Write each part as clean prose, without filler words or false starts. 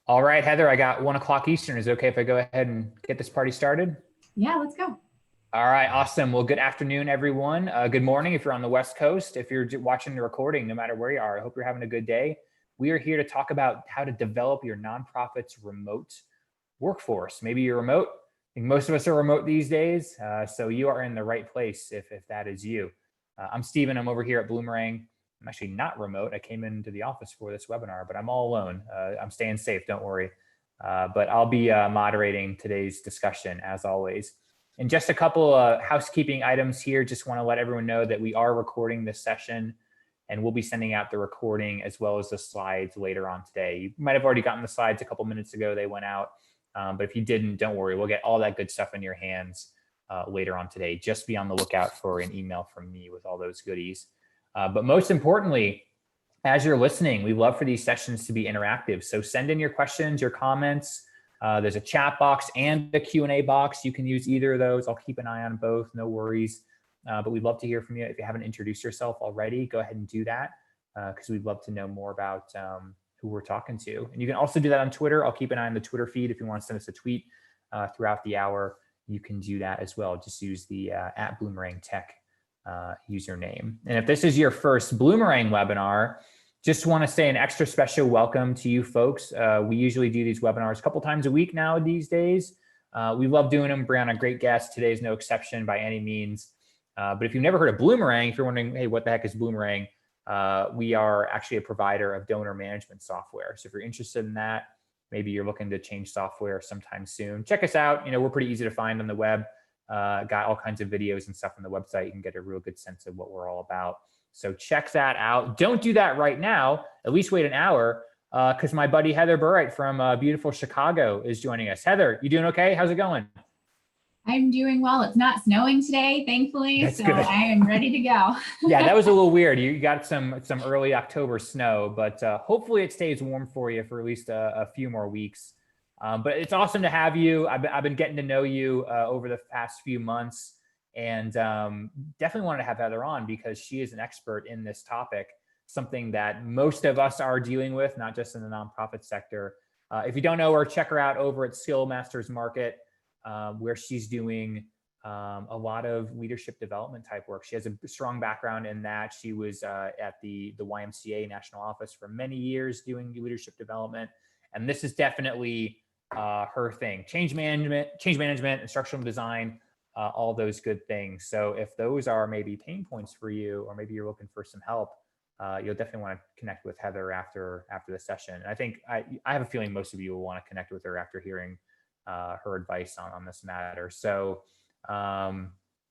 All right, Heather, I got 1 o'clock Eastern. Is it okay if I go ahead and get this party started? Yeah, let's go. All right, awesome. Well, good afternoon, everyone. Good morning if you're on the West Coast. If you're watching the recording, no matter where you are, I hope you're having a good day. We are here to talk about how to develop your nonprofit's remote workforce. Maybe you're remote. I think most of us are remote these days, so you are in the right place if that is you. I'm Steven. I'm over here at Bloomerang. I'm actually not remote. I came into the office for this webinar, but I'm all alone. I'm staying safe, don't worry. But I'll be moderating today's discussion as always. And just a couple housekeeping items here. Just want to let everyone know that we are recording this session and we'll be sending out the recording as well as the slides later on today. You might have already gotten the slides a couple minutes ago. They went out. But if you didn't, don't worry. We'll get all that good stuff in your hands later on today. Just be on the lookout for an email from me with all those goodies. But most importantly, as you're listening, we love for these sessions to be interactive. So send in your questions, your comments. There's a chat box and a Q&A box. You can use either of those. I'll keep an eye on both, no worries. But we'd love to hear from you. If you haven't introduced yourself already, go ahead and do that because we'd love to know more about who we're talking to. And you can also do that on Twitter. I'll keep an eye on the Twitter feed. If you want to send us a tweet throughout the hour, you can do that as well. Just use the @BloomerangTech username. And if this is your first Bloomerang webinar, just want to say an extra special welcome to you folks. We usually do these webinars a couple times a week now these days. We love doing them. Bring on a great guest. Today is no exception by any means. But if you've never heard of Bloomerang, if you're wondering, hey, what the heck is Bloomerang? We are actually a provider of donor management software. So if you're interested in that, maybe you're looking to change software sometime soon, check us out. You know, we're pretty easy to find on the web. Got all kinds of videos and stuff on the website. You can get a real good sense of what we're all about. So check that out. Don't do that right now. At least wait an hour because my buddy Heather Burright from beautiful Chicago is joining us. Heather, you doing okay? How's it going? I'm doing well. It's not snowing today, thankfully, That's so good. I am ready to go. Yeah, that was a little weird. You got some early October snow, but hopefully it stays warm for you for at least a few more weeks. But it's awesome to have you. I've been getting to know you over the past few months and definitely wanted to have Heather on because she is an expert in this topic, something that most of us are dealing with, not just in the nonprofit sector. If you don't know her, check her out over at Skill Masters Market, where she's doing a lot of leadership development type work. She has a strong background in that. She was at the YMCA national office for many years doing leadership development. And this is definitely her thing. Change management, instructional design, all those good things. So if those are maybe pain points for you, or maybe you're looking for some help, you'll definitely want to connect with Heather after the session. And I think I have a feeling most of you will want to connect with her after hearing her advice on this matter. So I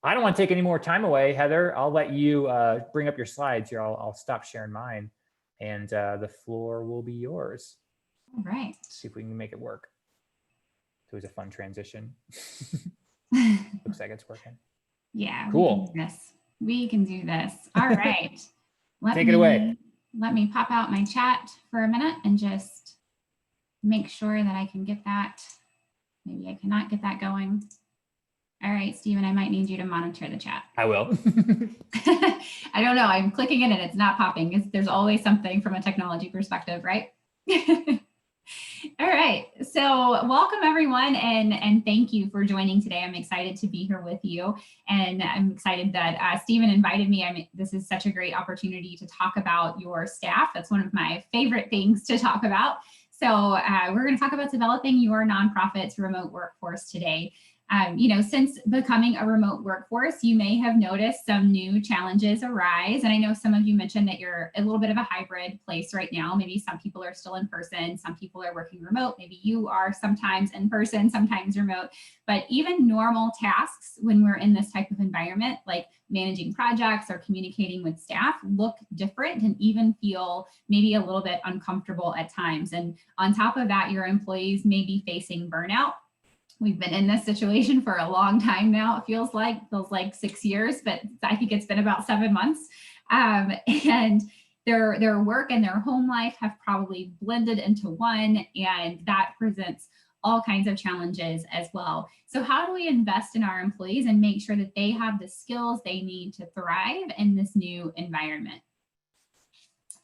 don't want to take any more time away, Heather. I'll let you bring up your slides here. I'll stop sharing mine and the floor will be yours. All right. Let's see if we can make it work. It was a fun transition. Looks like it's working. Yeah, cool. We can do this. All right. Take it away. Let me pop out my chat for a minute and just make sure that I can get that. Maybe I cannot get that going. All right, Stephen, I might need you to monitor the chat. I will. I don't know. I'm clicking it and it's not popping. There's always something from a technology perspective, right? All right, so welcome everyone and thank you for joining today. I'm excited to be here with you and I'm excited that Stephen invited me. This is such a great opportunity to talk about your staff. That's one of my favorite things to talk about. So we're going to talk about developing your nonprofit's remote workforce today. You know, since becoming a remote workforce, you may have noticed some new challenges arise. And I know some of you mentioned that you're a little bit of a hybrid place right now. Maybe some people are still in person, some people are working remote. Maybe you are sometimes in person, sometimes remote. But even normal tasks when we're in this type of environment, like managing projects or communicating with staff, look different and even feel maybe a little bit uncomfortable at times. And on top of that, your employees may be facing burnout. We've been in this situation for a long time now. It feels like 6 years, but I think it's been about 7 months. And their work and their home life have probably blended into one, and that presents all kinds of challenges as well. So how do we invest in our employees and make sure that they have the skills they need to thrive in this new environment?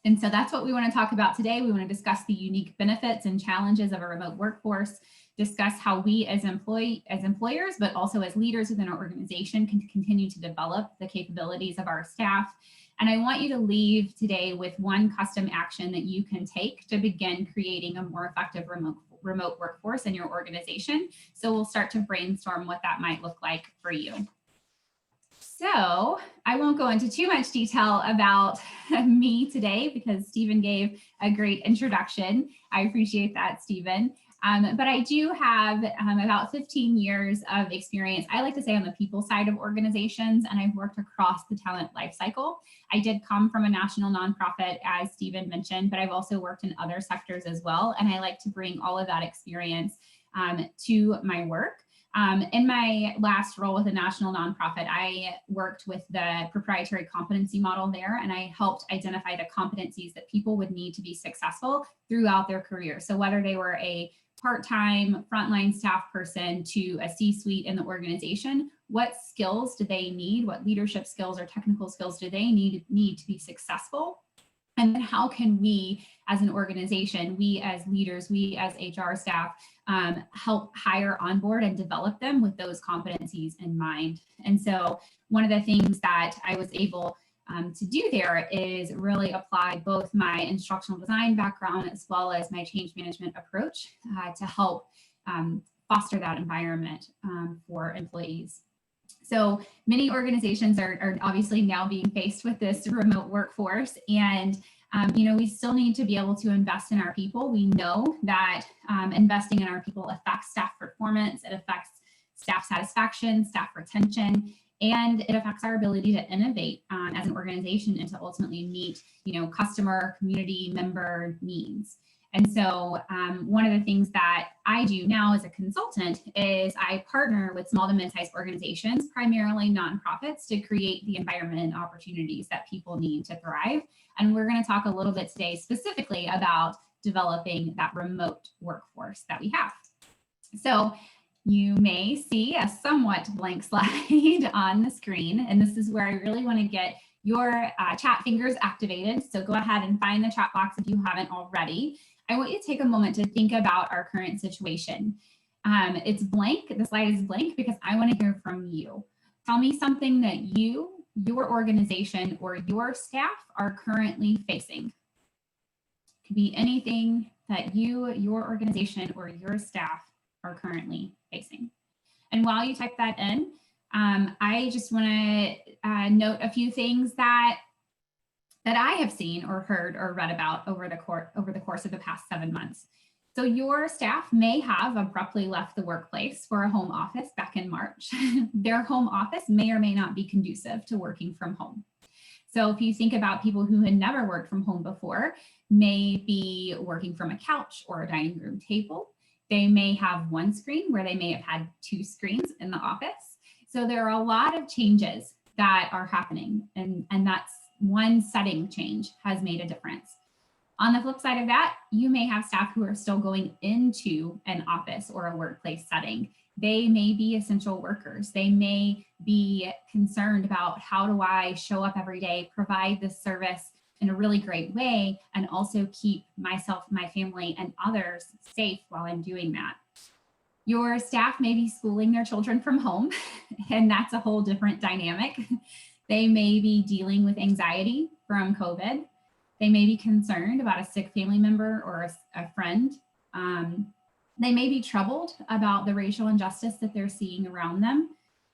And so that's what we want to talk about today. We want to discuss the unique benefits and challenges of a remote workforce, discuss how we as employers, but also as leaders within our organization can continue to develop the capabilities of our staff. And I want you to leave today with one custom action that you can take to begin creating a more effective remote workforce in your organization. So we'll start to brainstorm what that might look like for you. So I won't go into too much detail about me today because Stephen gave a great introduction. I appreciate that, Stephen. But I do have about 15 years of experience, I like to say, on the people side of organizations, and I've worked across the talent lifecycle. I did come from a national nonprofit, as Stephen mentioned, but I've also worked in other sectors as well. And I like to bring all of that experience to my work. In my last role with a national nonprofit, I worked with the proprietary competency model there, and I helped identify the competencies that people would need to be successful throughout their career. So whether they were a part-time frontline staff person to a C-suite in the organization, what skills do they need? What leadership skills or technical skills do they need to be successful? And then how can we as an organization, we as leaders, we as HR staff, help hire, onboard, and develop them with those competencies in mind? And so one of the things that I was able to do there is really apply both my instructional design background as well as my change management approach to help foster that environment for employees. So many organizations are obviously now being faced with this remote workforce, and we still need to be able to invest in our people. We know that investing in our people affects staff performance, it affects staff satisfaction, staff retention, and it affects our ability to innovate as an organization and to ultimately meet, customer, community, member needs. And so one of the things that I do now as a consultant is I partner with small to mid-sized organizations, primarily nonprofits, to create the environment and opportunities that people need to thrive. And we're going to talk a little bit today specifically about developing that remote workforce that we have. So you may see a somewhat blank slide on the screen, and this is where I really want to get your chat fingers activated. So go ahead and find the chat box if you haven't already. I want you to take a moment to think about our current situation. It's blank. The slide is blank because I want to hear from you. Tell me something that your organization, or your staff are currently facing. It could be anything that your organization, or your staff are currently facing. And while you type that in, I just want to note a few things that I have seen or heard or read about over the course of the past 7 months. So your staff may have abruptly left the workplace for a home office back in March. Their home office may or may not be conducive to working from home. So if you think about people who had never worked from home before, may be working from a couch or a dining room table. They may have one screen where they may have had two screens in the office. So there are a lot of changes that are happening, and that's one setting change has made a difference. On the flip side of that, you may have staff who are still going into an office or a workplace setting. They may be essential workers. They may be concerned about, how do I show up every day, provide this service in a really great way, and also keep myself, my family, and others safe while I'm doing that. Your staff may be schooling their children from home, and that's a whole different dynamic. They may be dealing with anxiety from COVID. They may be concerned about a sick family member or a friend. They may be troubled about the racial injustice that they're seeing around them.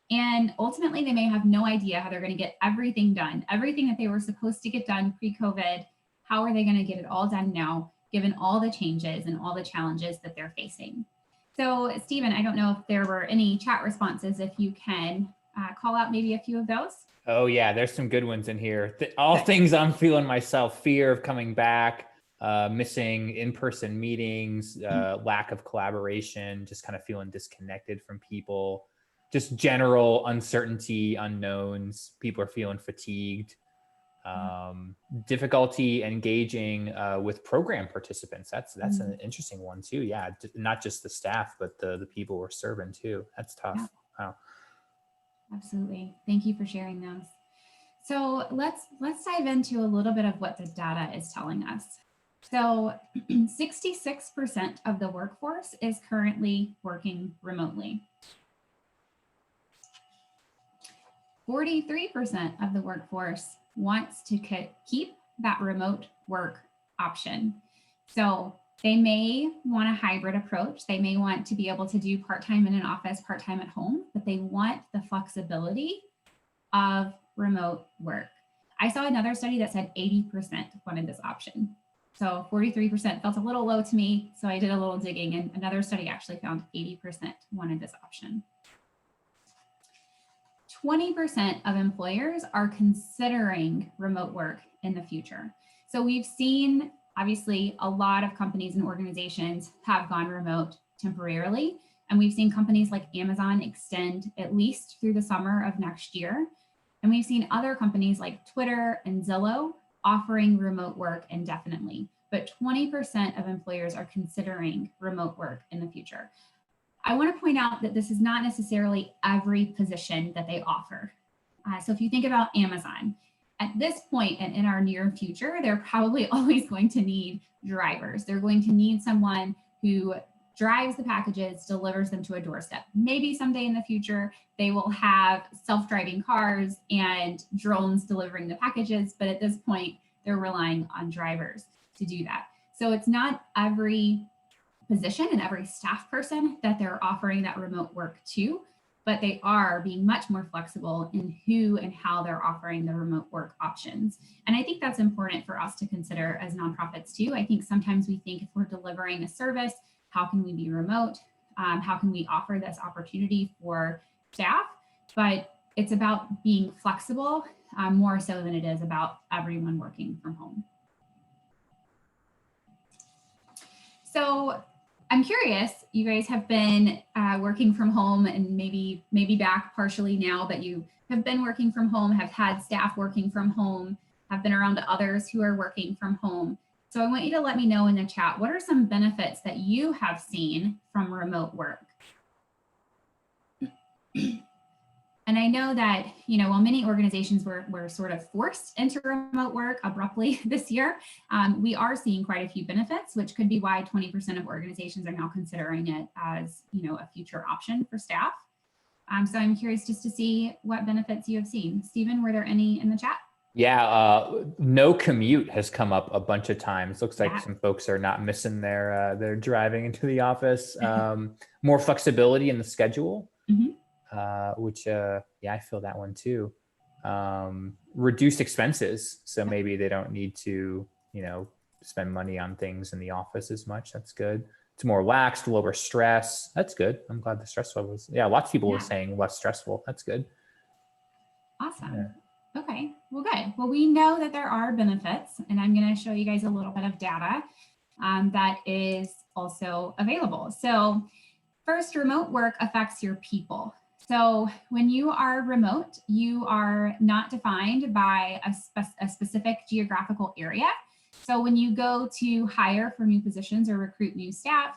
And ultimately, they may have no idea how they're going to get everything done, everything that they were supposed to get done pre-COVID. How are they going to get it all done now, given all the changes and all the challenges that they're facing? So, Stephen, I don't know if there were any chat responses, if you can call out maybe a few of those. Oh yeah, there's some good ones in here. All things I'm feeling myself: fear of coming back, missing in-person meetings, lack of collaboration, just kind of feeling disconnected from people, just general uncertainty, unknowns. People are feeling fatigued, difficulty engaging with program participants. That's an interesting one too. Yeah, not just the staff, but the people we're serving too. That's tough. Yeah. Wow. Absolutely. Thank you for sharing those. So let's dive into a little bit of what the data is telling us. So 66% of the workforce is currently working remotely. 43% of the workforce wants to keep that remote work option. So they may want a hybrid approach. They may want to be able to do part-time in an office, part-time at home, but they want the flexibility of remote work. I saw another study that said 80% wanted this option. So 43% felt a little low to me. So I did a little digging, and another study actually found 80% wanted this option. 20% of employers are considering remote work in the future. So we've seen, obviously, a lot of companies and organizations have gone remote temporarily. And we've seen companies like Amazon extend at least through the summer of next year. And we've seen other companies like Twitter and Zillow offering remote work indefinitely. But 20% of employers are considering remote work in the future. I want to point out that this is not necessarily every position that they offer. So if you think about Amazon, at this point and in our near future, they're probably always going to need drivers. They're going to need someone who drives the packages, delivers them to a doorstep. Maybe someday in the future, they will have self-driving cars and drones delivering the packages, but at this point, they're relying on drivers to do that. So it's not every position and every staff person that they're offering that remote work to, but they are being much more flexible in who and how they're offering the remote work options. And I think that's important for us to consider as nonprofits too. I think sometimes we think if we're delivering a service, how can we be remote? How can we offer this opportunity for staff? But it's about being flexible more so than it is about everyone working from home. So I'm curious, you guys have been working from home and maybe back partially now, but you have been working from home, have had staff working from home, have been around others who are working from home. So I want you to let me know in the chat, what are some benefits that you have seen from remote work? And I know that, while many organizations were sort of forced into remote work abruptly this year, we are seeing quite a few benefits, which could be why 20% of organizations are now considering it as, a future option for staff. So I'm curious just to see what benefits you have seen. Stephen, were there any in the chat? Yeah, no commute has come up a bunch of times. Looks like some folks are not missing their driving into the office. More flexibility in the schedule. Mm-hmm. Which I feel that one too. Reduced expenses, so maybe they don't need to spend money on things in the office as much. That's good. It's more relaxed, lower stress. That's good. I'm glad the stress levels. Lots of people were saying less stressful. That's good. Awesome. Okay, well, good. Well, we know that there are benefits, and I'm going to show you guys a little bit of data that is also available. So first, remote work affects your people. So when you are remote, you are not defined by a specific geographical area. So when you go to hire for new positions or recruit new staff,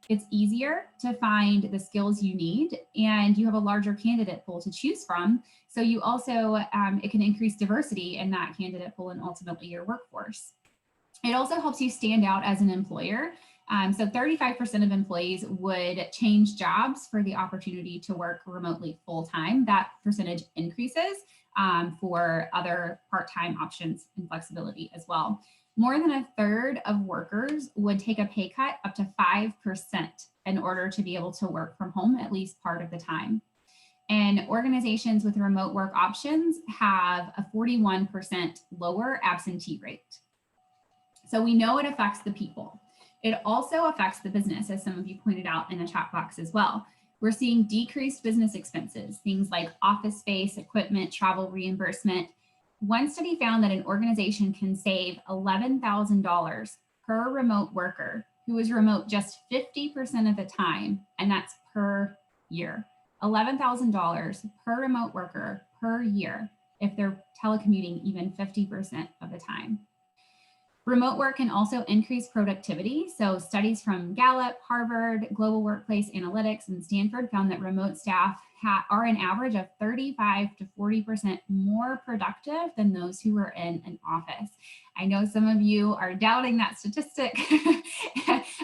it's easier to find the skills you need, and you have a larger candidate pool to choose from. So you also, it can increase diversity in that candidate pool and ultimately your workforce. It also helps you stand out as an employer. So 35% of employees would change jobs for the opportunity to work remotely full-time. That percentage increases for other part-time options and flexibility as well. More than a third of workers would take a pay cut up to 5% in order to be able to work from home at least part of the time. And organizations with remote work options have a 41% lower absentee rate. So we know it affects the people. It also affects the business, as some of you pointed out in the chat box as well. We're seeing decreased business expenses, things like office space, equipment, travel reimbursement. One study found that an organization can save $11,000 per remote worker who is remote just 50% of the time, and that's per year. $11,000 per remote worker per year if they're telecommuting even 50% of the time. Remote work can also increase productivity. So studies from Gallup, Harvard, Global Workplace Analytics, and Stanford found that remote staff are an average of 35 to 40% more productive than those who are in an office. I know some of you are doubting that statistic.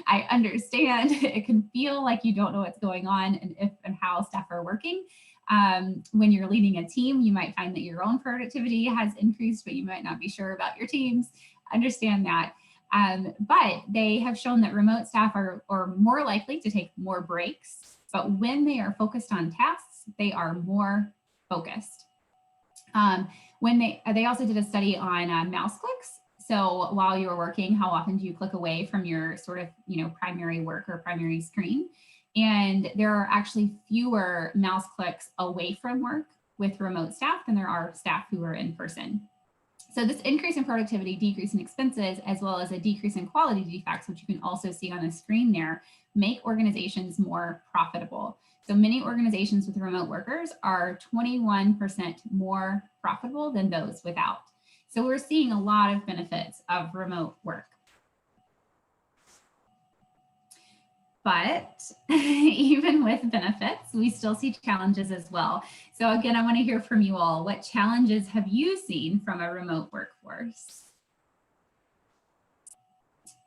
I understand it can feel like you don't know what's going on and if and how staff are working. When you're leading a team, you might find that your own productivity has increased, but you might not be sure about your team's. Understand that. But they have shown that remote staff are more likely to take more breaks, but when they are focused on tasks, they are more focused. When they also did a study on mouse clicks. So while you're working, how often do you click away from your sort of, primary work or primary screen? And there are actually fewer mouse clicks away from work with remote staff than there are staff who are in person. So this increase in productivity, decrease in expenses, as well as a decrease in quality defects, which you can also see on the screen there, make organizations more profitable. So many organizations with remote workers are 21% more profitable than those without. So we're seeing a lot of benefits of remote work. But even with benefits, we still see challenges as well. So again, I want to hear from you all. What challenges have you seen from a remote workforce?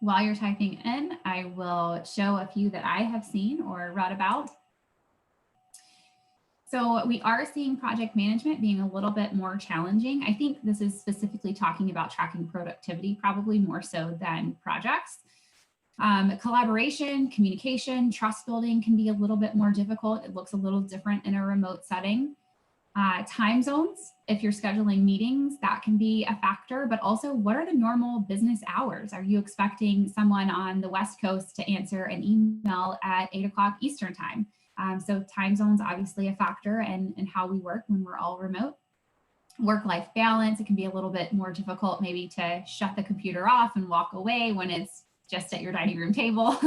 While you're typing in, I will show a few that I have seen or read about. So we are seeing project management being a little bit more challenging. I think this is specifically talking about tracking productivity, probably more so than projects. Collaboration, communication, trust building can be a little bit more difficult. It looks a little different in a remote setting. Time zones, if you're scheduling meetings, that can be a factor, but also what are the normal business hours? Are you expecting someone on the West Coast to answer an email at 8 o'clock Eastern time? So time zones, obviously a factor in how we work when we're all remote. Work-life balance, it can be a little bit more difficult maybe to shut the computer off and walk away when it's just at your dining room table.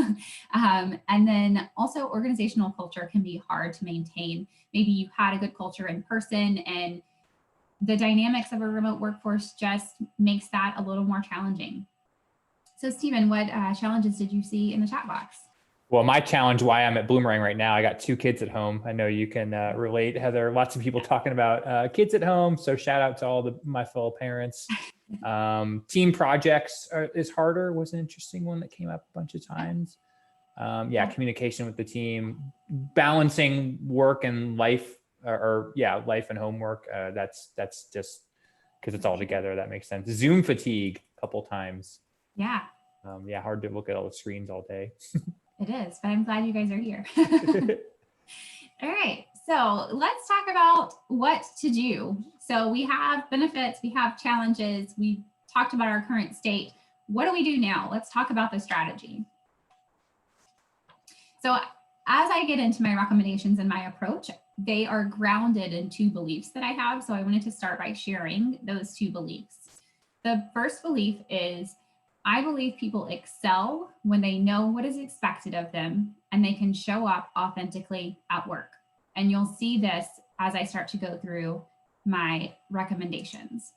And then also organizational culture can be hard to maintain. Maybe you had a good culture in person and the dynamics of a remote workforce just makes that a little more challenging. So Stephen, what challenges did you see in the chat box? Well, my challenge, why I'm at Bloomerang right now, I got 2 kids at home. I know you can relate, Heather. Lots of people talking about kids at home. So shout out to all my fellow parents. Team projects is harder, was an interesting one that came up a bunch of times. Communication with the team, balancing work and life, life and homework. That's just because it's all together. That makes sense. Zoom fatigue a couple times. Yeah. Hard to look at all the screens all day. It is, but I'm glad you guys are here. All right, so let's talk about what to do. So we have benefits, we have challenges, we talked about our current state. What do we do now? Let's talk about the strategy. So as I get into my recommendations and my approach, they are grounded in 2 beliefs that I have. So I wanted to start by sharing those 2 beliefs. The first belief is, I believe people excel when they know what is expected of them and they can show up authentically at work. And you'll see this as I start to go through my recommendations.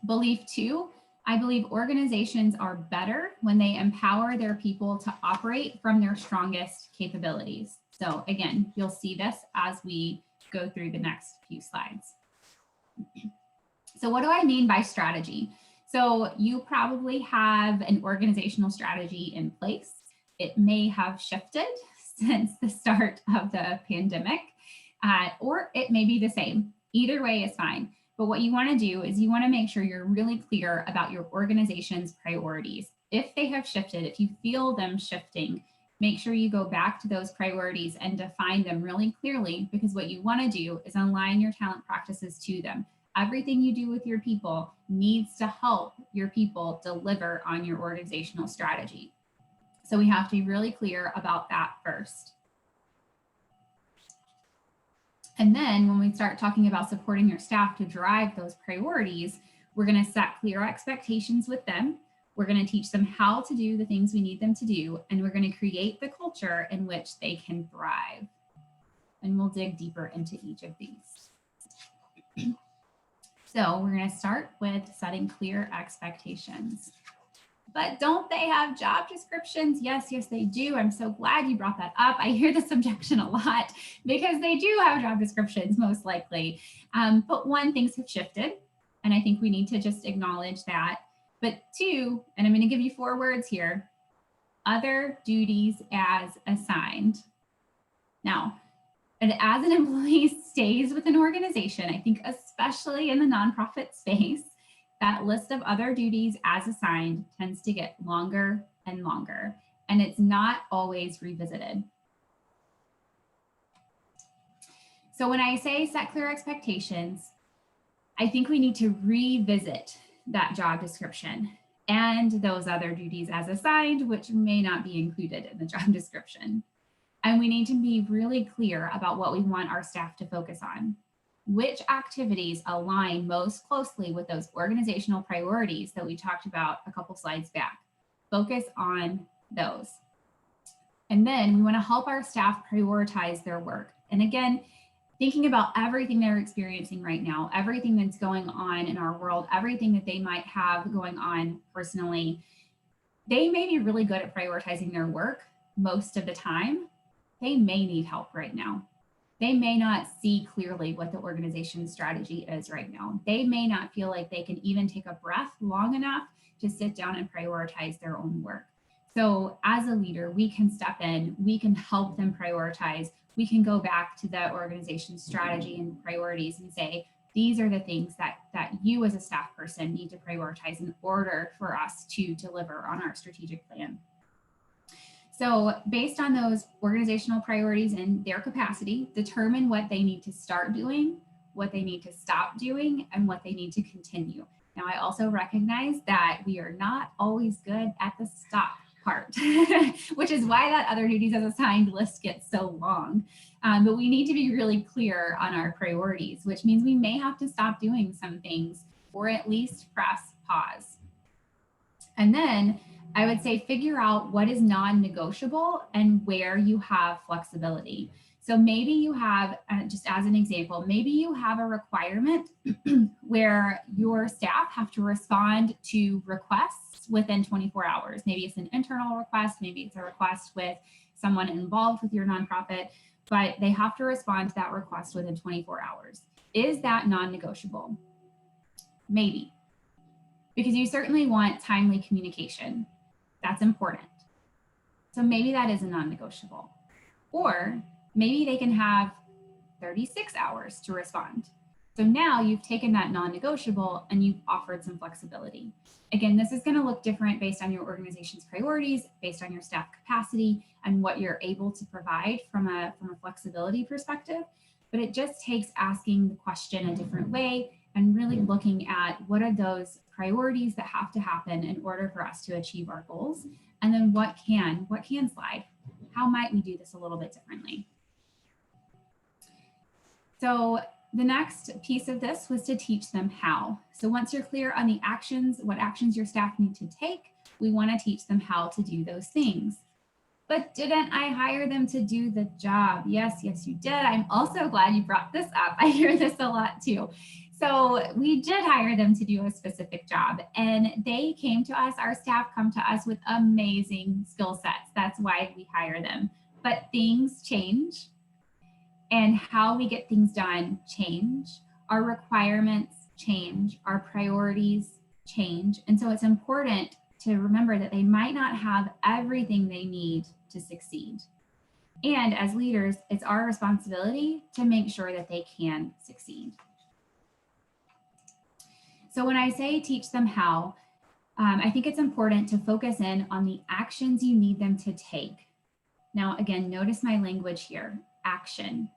Belief 2, I believe organizations are better when they empower their people to operate from their strongest capabilities. So again, you'll see this as we go through the next few slides. So what do I mean by strategy? So you probably have an organizational strategy in place. It may have shifted since the start of the pandemic, or it may be the same. Either way is fine. But what you want to do is you want to make sure you're really clear about your organization's priorities. If they have shifted, if you feel them shifting, make sure you go back to those priorities and define them really clearly, because what you want to do is align your talent practices to them. Everything you do with your people needs to help your people deliver on your organizational strategy. So we have to be really clear about that first. And then when we start talking about supporting your staff to drive those priorities, we're going to set clear expectations with them. We're going to teach them how to do the things we need them to do, and we're going to create the culture in which they can thrive. And we'll dig deeper into each of these. So we're going to start with setting clear expectations. But don't they have job descriptions? Yes, yes, they do. I'm so glad you brought that up. I hear this objection a lot because they do have job descriptions, most likely. But one, things have shifted. And I think we need to just acknowledge that. But two, and I'm going to give you 4 words here, other duties as assigned. Now, and as an employee stays with an organization, I think especially in the nonprofit space, that list of other duties as assigned tends to get longer and longer, and it's not always revisited. So when I say set clear expectations, I think we need to revisit that job description and those other duties as assigned, which may not be included in the job description. And we need to be really clear about what we want our staff to focus on. Which activities align most closely with those organizational priorities that we talked about a couple slides back? Focus on those. And then we want to help our staff prioritize their work. And again, thinking about everything they're experiencing right now, everything that's going on in our world, everything that they might have going on personally, they may be really good at prioritizing their work most of the time. They may need help right now. They may not see clearly what the organization's strategy is right now. They may not feel like they can even take a breath long enough to sit down and prioritize their own work. So as a leader, we can step in, we can help them prioritize. We can go back to the organization's strategy and priorities and say, these are the things that you as a staff person need to prioritize in order for us to deliver on our strategic plan. So based on those organizational priorities and their capacity, determine what they need to start doing, what they need to stop doing, and what they need to continue. Now, I also recognize that we are not always good at the stop part, which is why that other duties as assigned list gets so long. But we need to be really clear on our priorities, which means we may have to stop doing some things or at least press pause. And then I would say figure out what is non-negotiable and where you have flexibility. So maybe you have, just as an example, maybe you have a requirement where your staff have to respond to requests within 24 hours. Maybe it's an internal request, maybe it's a request with someone involved with your nonprofit, but they have to respond to that request within 24 hours. Is that non-negotiable? Maybe, because you certainly want timely communication. That's important. So maybe that is a non-negotiable. Or maybe they can have 36 hours to respond. So now you've taken that non-negotiable and you've offered some flexibility. Again, this is going to look different based on your organization's priorities, based on your staff capacity, and what you're able to provide from a flexibility perspective. But it just takes asking the question a different way and really looking at what are those priorities that have to happen in order for us to achieve our goals, and then what can slide. How might we do this a little bit differently? So the next piece of this was to teach them how. So once you're clear on the actions, what actions your staff need to take, we want to teach them how to do those things. But didn't I hire them to do the job? Yes, yes, you did. I'm also glad you brought this up. I hear this a lot too. So we did hire them to do a specific job, and they came to us, our staff come to us with amazing skill sets. That's why we hire them. But things change, and how we get things done change. Our requirements change, our priorities change. And so it's important to remember that they might not have everything they need to succeed. And as leaders, it's our responsibility to make sure that they can succeed. So when I say teach them how, I think it's important to focus in on the actions you need them to take. Now, again, notice my language here, action.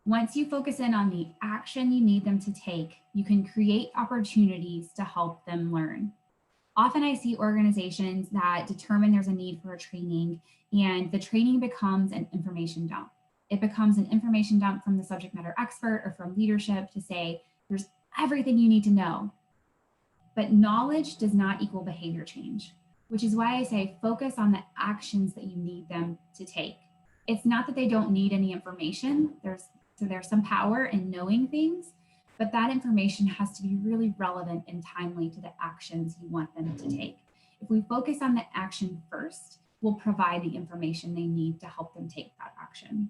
Once you focus in on the action you need them to take, you can create opportunities to help them learn. Often I see organizations that determine there's a need for a training, and the training becomes an information dump. It becomes an information dump from the subject matter expert or from leadership to say, there's everything you need to know. But knowledge does not equal behavior change, which is why I say focus on the actions that you need them to take. It's not that they don't need any information. There's some power in knowing things, but that information has to be really relevant and timely to the actions you want them to take. If we focus on the action first, we'll provide the information they need to help them take that action.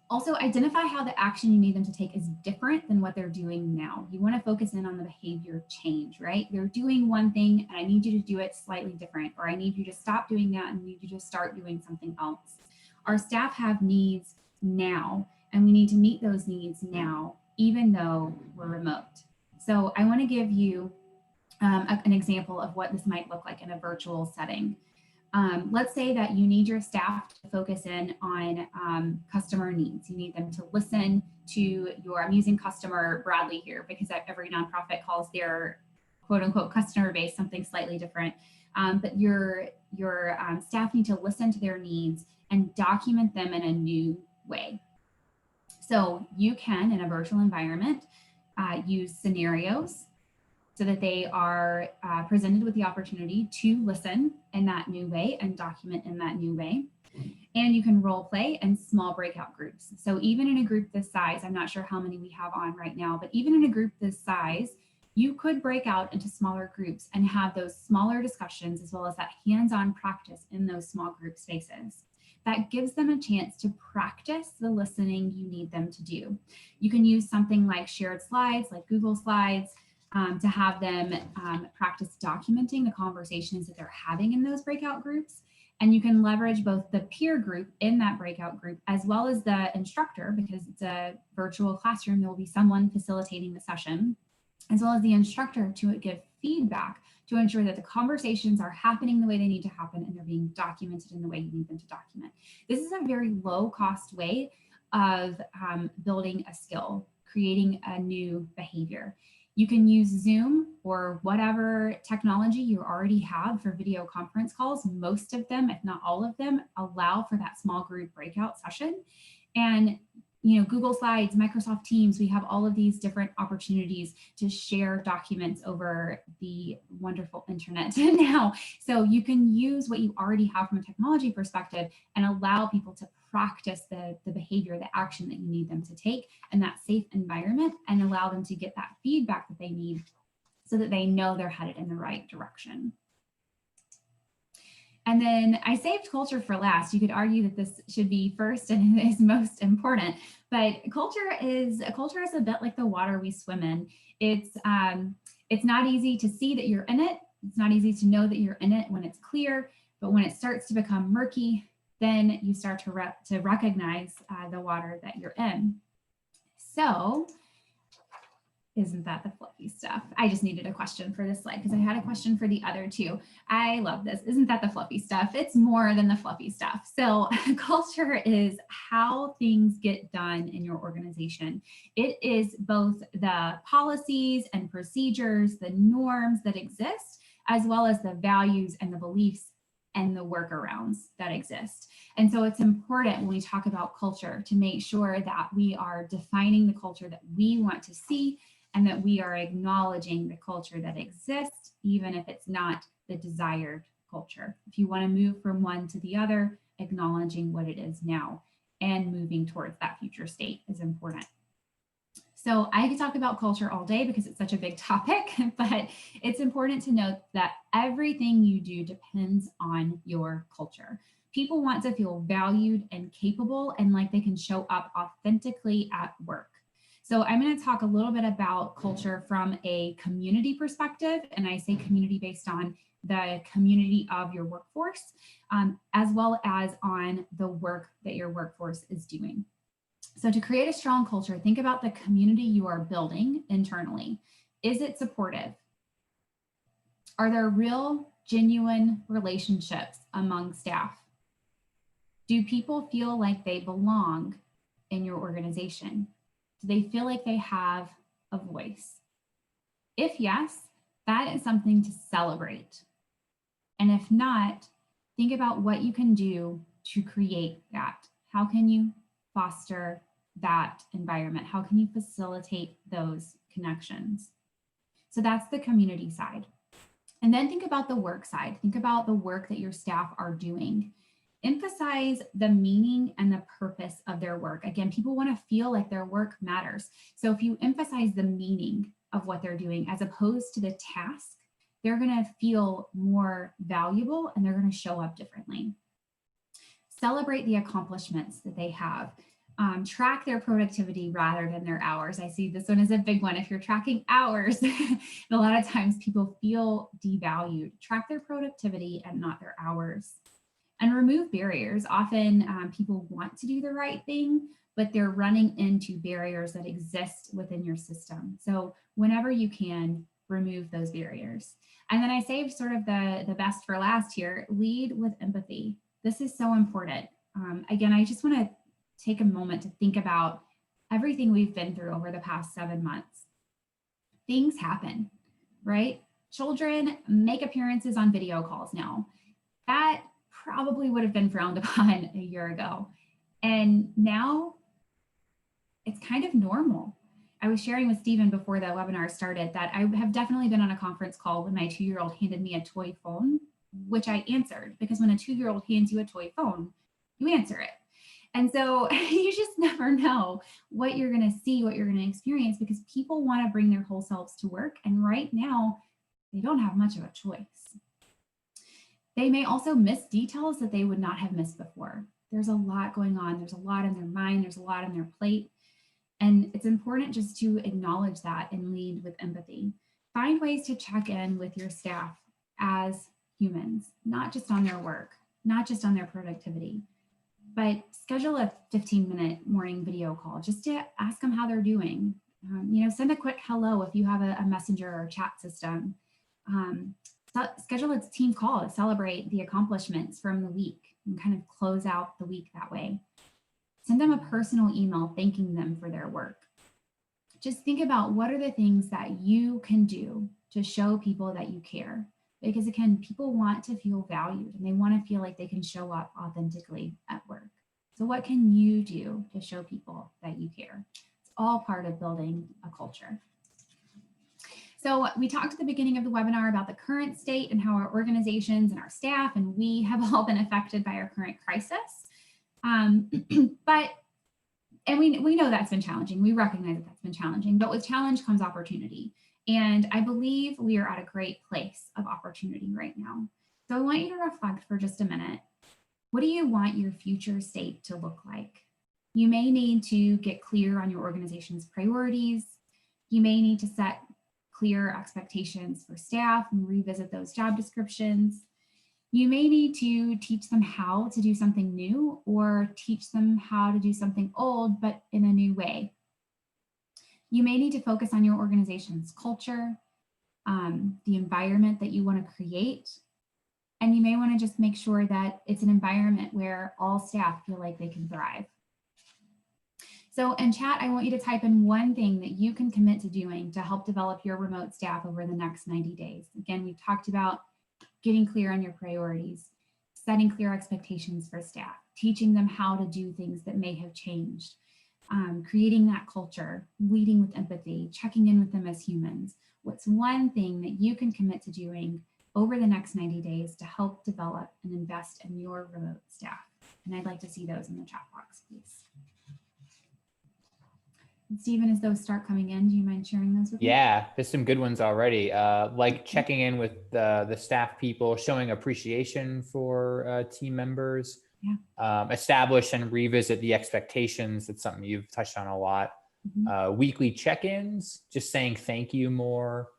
Also, identify how the action you need them to take is different than what they're doing now. You want to focus in on the behavior change, right? They're doing one thing and I need you to do it slightly different, or I need you to stop doing that and need you to start doing something else. Our staff have needs now, and we need to meet those needs now, even though we're remote. So I want to give you an example of what this might look like in a virtual setting. Let's say that you need your staff to focus in on customer needs. You need them to listen to your, I'm using customer broadly here because every nonprofit calls their quote unquote customer base something slightly different. But your staff need to listen to their needs and document them in a new way. So you can, in a virtual environment, use scenarios so that they are presented with the opportunity to listen in that new way and document in that new way. And you can role play in small breakout groups. So even in a group this size, I'm not sure how many we have on right now, but even in a group this size, you could break out into smaller groups and have those smaller discussions as well as that hands-on practice in those small group spaces. That gives them a chance to practice the listening you need them to do. You can use something like shared slides, like Google Slides, to have them practice documenting the conversations that they're having in those breakout groups. And you can leverage both the peer group in that breakout group as well as the instructor, because it's a virtual classroom, there will be someone facilitating the session, as well as the instructor to give feedback to ensure that the conversations are happening the way they need to happen and they're being documented in the way you need them to document. This is a very low cost way of building a skill, creating a new behavior. You can use Zoom or whatever technology you already have for video conference calls. Most of them, if not all of them, allow for that small group breakout session. And Google Slides, Microsoft Teams, we have all of these different opportunities to share documents over the wonderful internet now. So you can use what you already have from a technology perspective and allow people to practice the behavior, the action that you need them to take in that safe environment and allow them to get that feedback that they need so that they know they're headed in the right direction. And then I saved culture for last. You could argue that this should be first and is most important, but culture is a bit like the water we swim in. It's not easy to see that you're in it. It's not easy to know that you're in it when it's clear, but when it starts to become murky, then you start to recognize the water that you're in. So, isn't that the fluffy stuff? I just needed a question for this slide because I had a question for the other two. I love this. Isn't that the fluffy stuff? It's more than the fluffy stuff. So culture is how things get done in your organization. It is both the policies and procedures, the norms that exist, as well as the values and the beliefs and the workarounds that exist. And so it's important when we talk about culture to make sure that we are defining the culture that we want to see and that we are acknowledging the culture that exists, even if it's not the desired culture. If you want to move from one to the other, acknowledging what it is now and moving towards that future state is important. So I could talk about culture all day because it's such a big topic, but it's important to note that everything you do depends on your culture. People want to feel valued and capable and like they can show up authentically at work. So I'm going to talk a little bit about culture from a community perspective, and I say community based on the community of your workforce, as well as on the work that your workforce is doing. So to create a strong culture, think about the community you are building internally. Is it supportive? Are there real, genuine relationships among staff? Do people feel like they belong in your organization? Do they feel like they have a voice? If yes, that is something to celebrate. And if not, think about what you can do to create that. How can you foster that environment? How can you facilitate those connections? So that's the community side. And then think about the work side. Think about the work that your staff are doing. Emphasize the meaning and the purpose of their work. Again, people want to feel like their work matters. So if you emphasize the meaning of what they're doing as opposed to the task, they're going to feel more valuable and they're going to show up differently. Celebrate the accomplishments that they have. Track their productivity rather than their hours. I see this one is a big one. If you're tracking hours, a lot of times people feel devalued. Track their productivity and not their hours. And remove barriers. Often people want to do the right thing, but they're running into barriers that exist within your system. So whenever you can, remove those barriers. And then I saved sort of the best for last here, lead with empathy. This is so important. Again, I just want to take a moment to think about everything we've been through over the past 7 months. Things happen, right? Children make appearances on video calls now. That probably would have been frowned upon a year ago. And now it's kind of normal. I was sharing with Stephen before the webinar started that I have definitely been on a conference call when my 2-year-old handed me a toy phone, which I answered, because when a 2-year-old hands you a toy phone, you answer it. And so you just never know what you're going to see, what you're going to experience, because people want to bring their whole selves to work. And right now, they don't have much of a choice. They may also miss details that they would not have missed before. There's a lot going on. There's a lot in their mind. There's a lot on their plate. And it's important just to acknowledge that and lead with empathy. Find ways to check in with your staff as humans, not just on their work, not just on their productivity, but schedule a 15-minute morning video call just to ask them how they're doing. Send a quick hello if you have a messenger or chat system. Schedule a team call to celebrate the accomplishments from the week and kind of close out the week that way. Send them a personal email thanking them for their work. Just think about what are the things that you can do to show people that you care. Because again, people want to feel valued and they want to feel like they can show up authentically at work. So what can you do to show people that you care? It's all part of building a culture. So we talked at the beginning of the webinar about the current state and how our organizations and our staff and we have all been affected by our current crisis. We know that's been challenging. We recognize that that's been challenging, but with challenge comes opportunity. And I believe we are at a great place of opportunity right now. So I want you to reflect for just a minute. What do you want your future state to look like? You may need to get clear on your organization's priorities. You may need to set clear expectations for staff and revisit those job descriptions. You may need to teach them how to do something new or teach them how to do something old, but in a new way. You may need to focus on your organization's culture, the environment that you want to create, and you may want to just make sure that it's an environment where all staff feel like they can thrive. So in chat, I want you to type in one thing that you can commit to doing to help develop your remote staff over the next 90 days. Again, we've talked about getting clear on your priorities, setting clear expectations for staff, teaching them how to do things that may have changed, creating that culture, leading with empathy, checking in with them as humans. What's one thing that you can commit to doing over the next 90 days to help develop and invest in your remote staff? And I'd like to see those in the chat box, please. And Stephen, as those start coming in, do you mind sharing those with me? Yeah, there's some good ones already. Like checking in with the staff people, showing appreciation for team members. Yeah. Establish and revisit the expectations. That's something you've touched on a lot. Mm-hmm. Weekly check-ins, just saying thank you more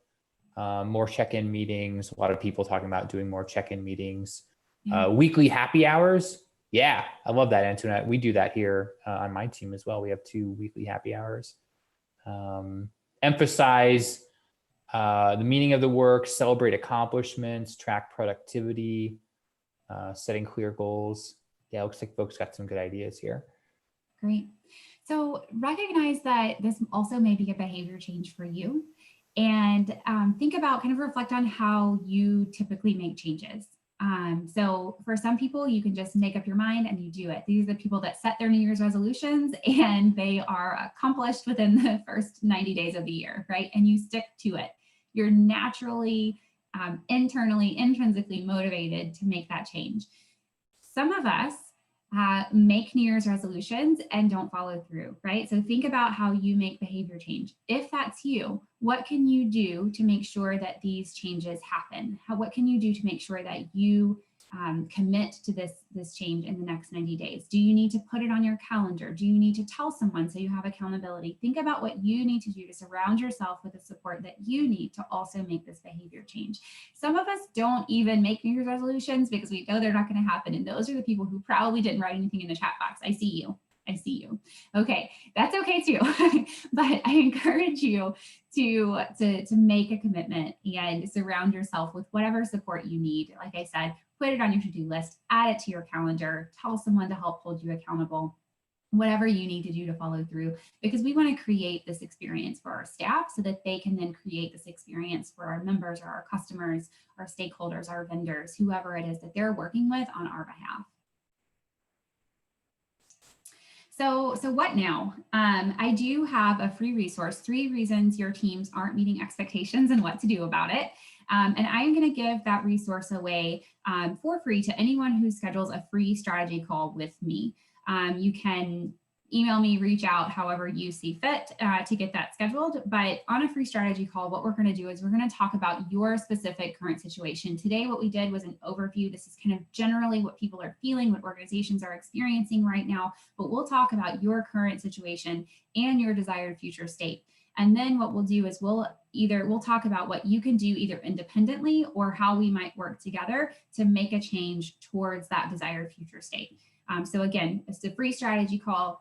check-in meetings. A lot of people talking about doing more check-in meetings. Yeah. Weekly happy hours. Yeah, I love that, Antoinette. We do that here on my team as well. We have 2 weekly happy hours. Emphasize the meaning of the work, celebrate accomplishments, track productivity, setting clear goals. Yeah, looks like folks got some good ideas here. Great. So recognize that this also may be a behavior change for you, and think about, kind of reflect on how you typically make changes. So for some people, you can just make up your mind and you do it. These are the people that set their New Year's resolutions and they are accomplished within the first 90 days of the year, right? And you stick to it. You're naturally, internally, intrinsically motivated to make that change. Some of us make New Year's resolutions and don't follow through, right? So think about how you make behavior change. If that's you, what can you do to make sure that these changes happen? What can you do to make sure that you commit to this change in the next 90 days? Do you need to put it on your calendar? Do you need to tell someone so you have accountability? Think about what you need to do to surround yourself with the support that you need to also make this behavior change. Some of us don't even make New Year's resolutions because we know they're not going to happen. And those are the people who probably didn't write anything in the chat box. I see you. I see you. Okay, that's okay too. But I encourage you to make a commitment and surround yourself with whatever support you need. Like I said, put it on your to-do list, add it to your calendar, tell someone to help hold you accountable, whatever you need to do to follow through, because we want to create this experience for our staff so that they can then create this experience for our members or our customers, our stakeholders, our vendors, whoever it is that they're working with on our behalf. So what now? I do have a free resource, 3 reasons your teams aren't meeting expectations and what to do about it. And I am going to give that resource away for free to anyone who schedules a free strategy call with me. You can email me, reach out however you see fit to get that scheduled. But on a free strategy call, what we're going to do is we're going to talk about your specific current situation. Today, what we did was an overview. This is kind of generally what people are feeling, what organizations are experiencing right now. But we'll talk about your current situation and your desired future state. And then what we'll do is we'll talk about what you can do either independently or how we might work together to make a change towards that desired future state. So again, it's a free strategy call.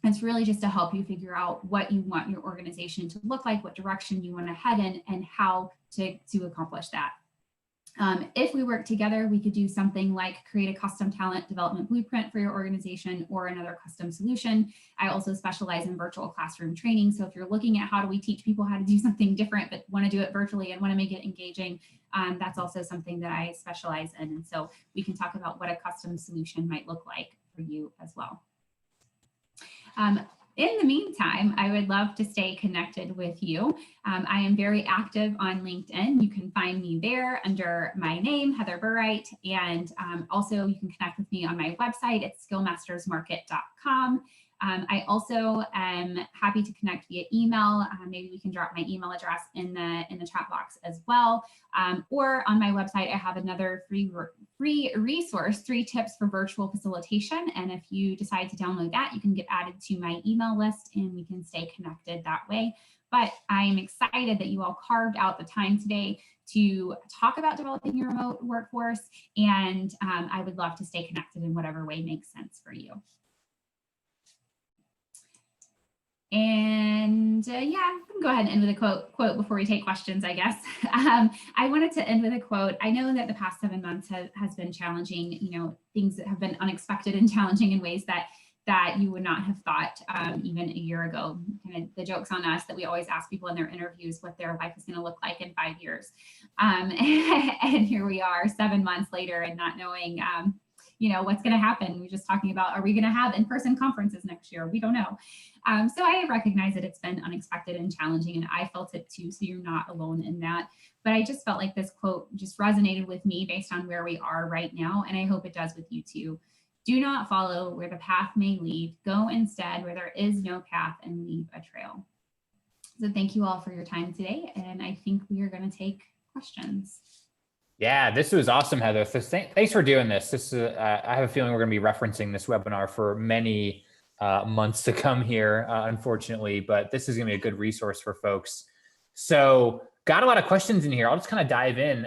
It's really just to help you figure out what you want your organization to look like, what direction you want to head in, and how to accomplish that. If we work together, we could do something like create a custom talent development blueprint for your organization or another custom solution. I also specialize in virtual classroom training. So if you're looking at how do we teach people how to do something different, but want to do it virtually and want to make it engaging, that's also something that I specialize in. And so we can talk about what a custom solution might look like for you as well. In the meantime, I would love to stay connected with you. I am very active on LinkedIn. You can find me there under my name, Heather Burright, and also you can connect with me on my website at skillmastersmarket.com. I also am happy to connect via email. Maybe we can drop my email address in the chat box as well. Or on my website, I have another free resource, 3 tips for virtual facilitation. And if you decide to download that, you can get added to my email list and we can stay connected that way. But I'm excited that you all carved out the time today to talk about developing your remote workforce. And I would love to stay connected in whatever way makes sense for you. And yeah, we can go ahead and end with a quote before we take questions, I guess. I wanted to end with a quote. I know that the past 7 months has been challenging, things that have been unexpected and challenging in ways that you would not have thought even a year ago. Kind of the joke's on us that we always ask people in their interviews what their life is going to look like in 5 years. And here we are 7 months later and not knowing what's going to happen. We're just talking about, are we going to have in-person conferences next year? We don't know. So I recognize that it's been unexpected and challenging, and I felt it too, so you're not alone in that. But I just felt like this quote just resonated with me based on where we are right now, and I hope it does with you too. Do not follow where the path may lead. Go instead where there is no path and leave a trail. So thank you all for your time today, and I think we are going to take questions. Yeah, this was awesome, Heather. So thanks for doing this. This is, I have a feeling we're going to be referencing this webinar for many months to come here, unfortunately, but this is going to be a good resource for folks. So got a lot of questions in here. I'll just kind of dive in.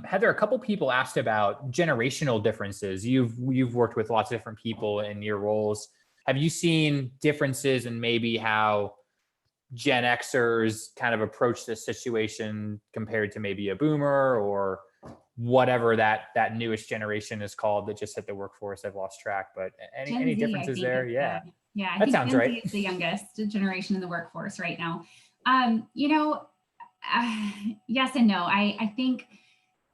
Heather, a couple people asked about generational differences. You've worked with lots of different people in your roles. Have you seen differences in maybe how Gen Xers kind of approach this situation compared to maybe a boomer or whatever that newest generation is called that just hit the workforce? I've lost track, but any differences there? Yeah. Yeah, I that think sounds Gen right. Z is the youngest generation in the workforce right now. Yes and no. I think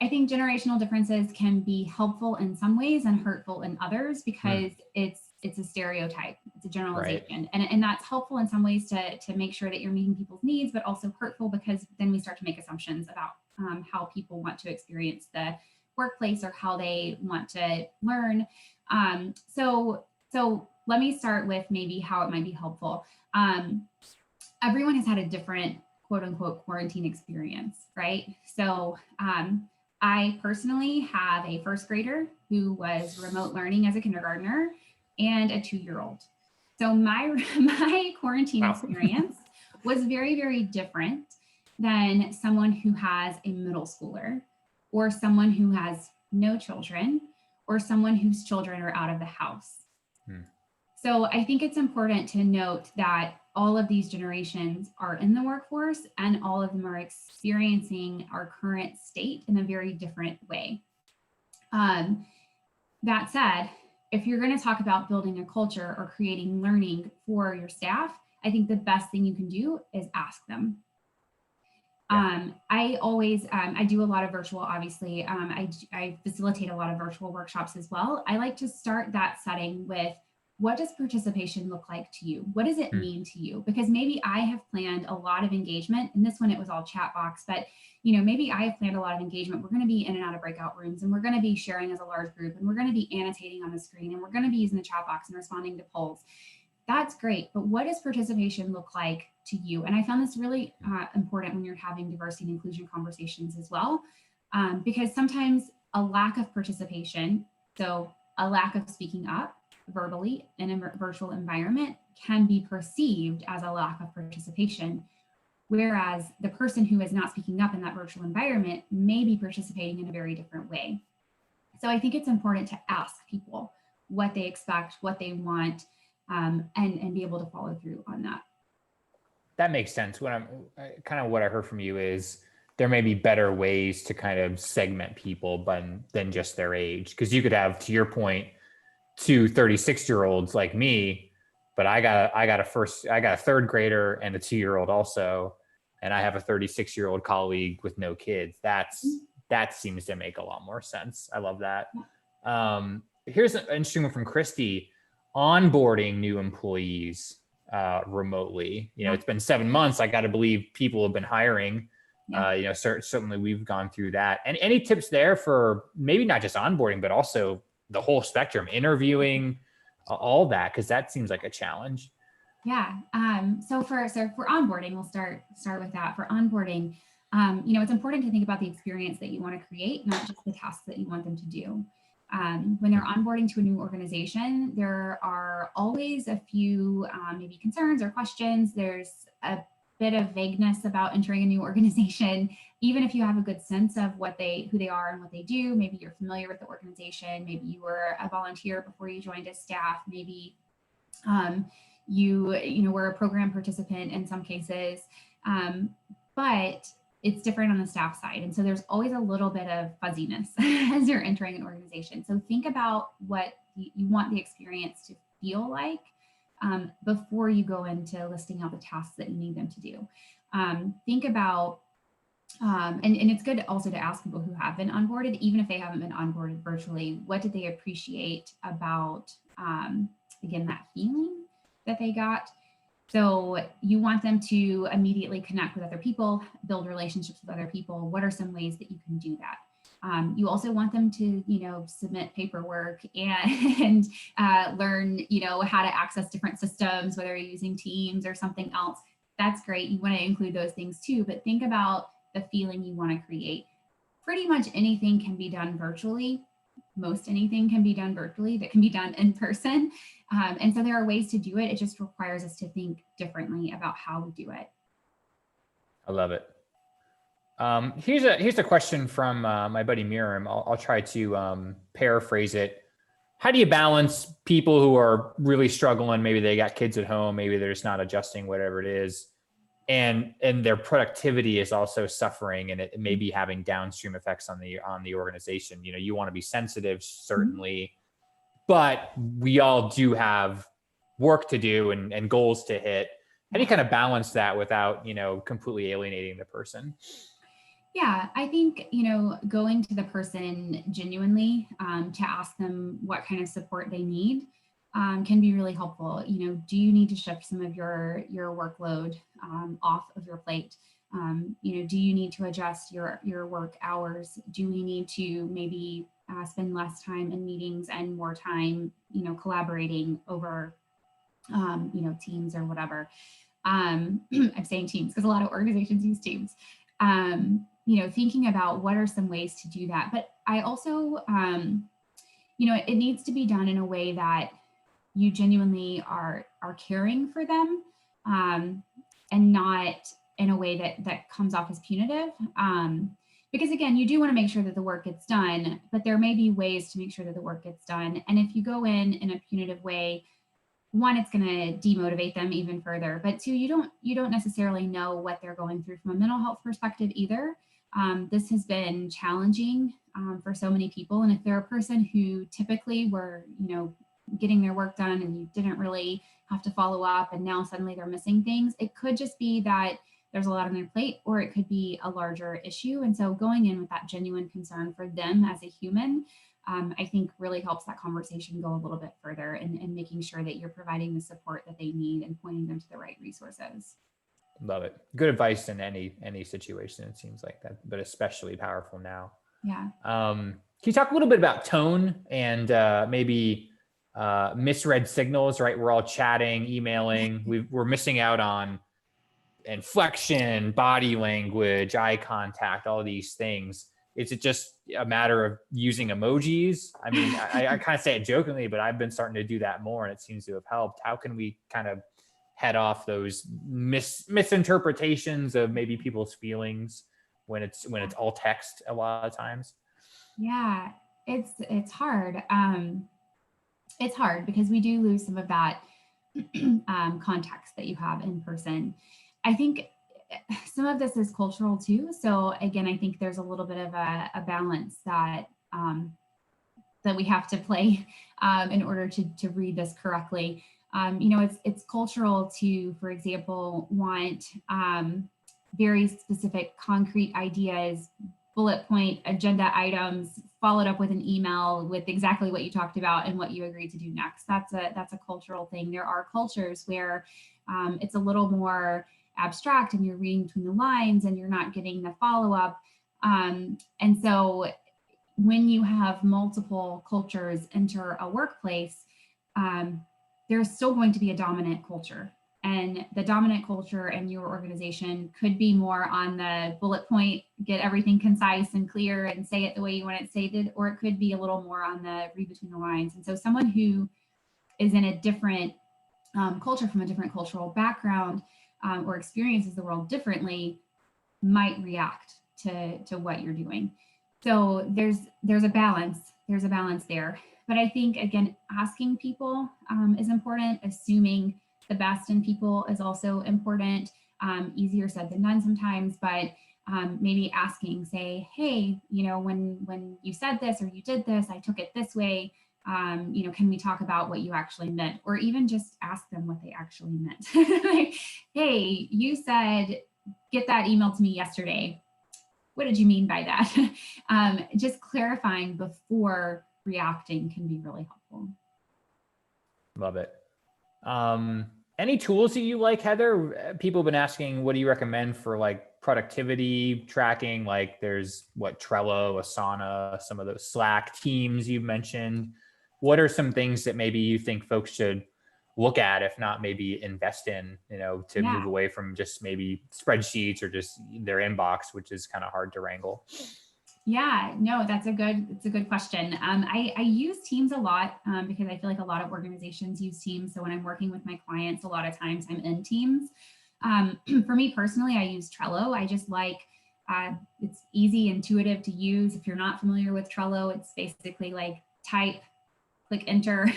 generational differences can be helpful in some ways and hurtful in others because it's a stereotype, it's a generalization, right. and that's helpful in some ways to make sure that you're meeting people's needs, but also hurtful because then we start to make assumptions about how people want to experience workplace or how they want to learn. So let me start with maybe how it might be helpful. Everyone has had a different quote unquote quarantine experience, right? So I personally have a first grader who was remote learning as a kindergartner and a 2-year-old. So my quarantine experience was very, very different than someone who has a middle schooler or someone who has no children or someone whose children are out of the house. So I think it's important to note that all of these generations are in the workforce and all of them are experiencing our current state in a very different way. That said, if you're going to talk about building a culture or creating learning for your staff, I think the best thing you can do is ask them. I always, I do a lot of virtual, obviously. I facilitate a lot of virtual workshops as well. I like to start that setting with, what does participation look like to you? What does it mean to you? Because maybe I have planned a lot of engagement, and this one it was all chat box, but maybe I have planned a lot of engagement. We're going to be in and out of breakout rooms, and we're going to be sharing as a large group, and we're going to be annotating on the screen, and we're going to be using the chat box and responding to polls. That's great, but what does participation look like to you? And I found this really important when you're having diversity and inclusion conversations as well, because sometimes a lack of participation, so a lack of speaking up verbally in a virtual environment, can be perceived as a lack of participation, whereas the person who is not speaking up in that virtual environment may be participating in a very different way. So I think it's important to ask people what they expect, what they want, and be able to follow through on that. That makes sense. What I heard from you is there may be better ways to kind of segment people than just their age, because you could have, to your point, 2 36-year-olds like me, but I got a third grader and a 2-year-old also, and I have a 36-year-old colleague with no kids. That seems to make a lot more sense. I love that. Here's an interesting one from Christy: onboarding new employees remotely. It's been 7 months. I got to believe people have been hiring. Certainly we've gone through that. And any tips there for maybe not just onboarding, but also the whole spectrum, interviewing, all that, because that seems like a challenge. Yeah. So for onboarding, we'll start with that. For onboarding, it's important to think about the experience that you want to create, not just the tasks that you want them to do. When they're onboarding to a new organization, there are always a few maybe concerns or questions. There's a bit of vagueness about entering a new organization, even if you have a good sense of who they are and what they do. Maybe you're familiar with the organization. Maybe you were a volunteer before you joined as staff. Maybe you were a program participant in some cases, but it's different on the staff side. And so there's always a little bit of fuzziness as you're entering an organization. So think about what you want the experience to feel like before you go into listing out the tasks that you need them to do. Think about, and it's good also to ask people who have been onboarded, even if they haven't been onboarded virtually, what did they appreciate about, again, that feeling that they got? So you want them to immediately connect with other people, build relationships with other people. What are some ways that you can do that? You also want them to, submit paperwork and learn, how to access different systems, whether you're using Teams or something else. That's great. You want to include those things too, but think about the feeling you want to create. Pretty much anything can be done virtually. Most anything can be done virtually that can be done in person. And so there are ways to do it. It just requires us to think differently about how we do it. I love it. Here's a question from my buddy Miriam. I'll try to paraphrase it. How do you balance people who are really struggling? Maybe they got kids at home, maybe they're just not adjusting, whatever it is, and their productivity is also suffering, and it may be having downstream effects on the organization. You want to be sensitive, certainly, but we all do have work to do and goals to hit. How do you kind of balance that without completely alienating the person? Yeah, I think, going to the person genuinely to ask them what kind of support they need can be really helpful. Do you need to shift some of your workload off of your plate? Do you need to adjust your work hours? Do we need to maybe spend less time in meetings and more time, collaborating over, teams or whatever? I'm saying teams because a lot of organizations use teams. Thinking about what are some ways to do that. But I also, it needs to be done in a way that you genuinely are caring for them, and not in a way that comes off as punitive. Because again, you do want to make sure that the work gets done, but there may be ways to make sure that the work gets done. And if you go in a punitive way, one, it's going to demotivate them even further. But two, you don't necessarily know what they're going through from a mental health perspective either. This has been challenging for so many people. And if they're a person who typically were, getting their work done and you didn't really have to follow up and now suddenly they're missing things, it could just be that there's a lot on their plate, or it could be a larger issue. And so going in with that genuine concern for them as a human, I think really helps that conversation go a little bit further, and making sure that you're providing the support that they need and pointing them to the right resources. Love it. Good advice in any situation, it seems like that, but especially powerful now. Yeah. Can you talk a little bit about tone and maybe misread signals, right? We're all chatting, emailing. We're missing out on inflection, body language, eye contact, all these things. Is it just a matter of using emojis? I mean, I kind of say it jokingly, but I've been starting to do that more, and it seems to have helped. How can we kind of head off those misinterpretations of maybe people's feelings when it's all text a lot of times? Yeah, it's hard. It's hard because we do lose some of that context that you have in person. I think some of this is cultural too. So again, I think there's a little bit of a balance that that we have to play in order to read this correctly. It's cultural to, for example, want very specific, concrete ideas, bullet point agenda items, followed up with an email with exactly what you talked about and what you agreed to do next. That's a cultural thing. There are cultures where it's a little more abstract and you're reading between the lines and you're not getting the follow-up. And so when you have multiple cultures enter a workplace, there's still going to be a dominant culture. And the dominant culture in your organization could be more on the bullet point, get everything concise and clear and say it the way you want it stated, or it could be a little more on the read between the lines. And so someone who is in a different culture, from a different cultural background, or experiences the world differently, might react to what you're doing. So there's a balance. There's a balance there. But I think, again, asking people is important. Assuming the best in people is also important. Easier said than done sometimes, but maybe asking, say, hey, when you said this or you did this, I took it this way. Can we talk about what you actually meant? Or even just ask them what they actually meant. Like, hey, you said, get that email to me yesterday. What did you mean by that? Just clarifying before reacting can be really helpful. Love it. Any tools that you like, Heather? People have been asking, what do you recommend for like productivity tracking? Like there's Trello, Asana, some of those Slack, Teams you've mentioned. What are some things that maybe you think folks should look at, if not maybe invest in, to move away from just maybe spreadsheets or just their inbox, which is kind of hard to wrangle? Yeah, no, it's a good question. I use Teams a lot because I feel like a lot of organizations use Teams. So when I'm working with my clients, a lot of times I'm in Teams. For me personally, I use Trello. I just like, it's easy, intuitive to use. If you're not familiar with Trello, it's basically like type, click enter,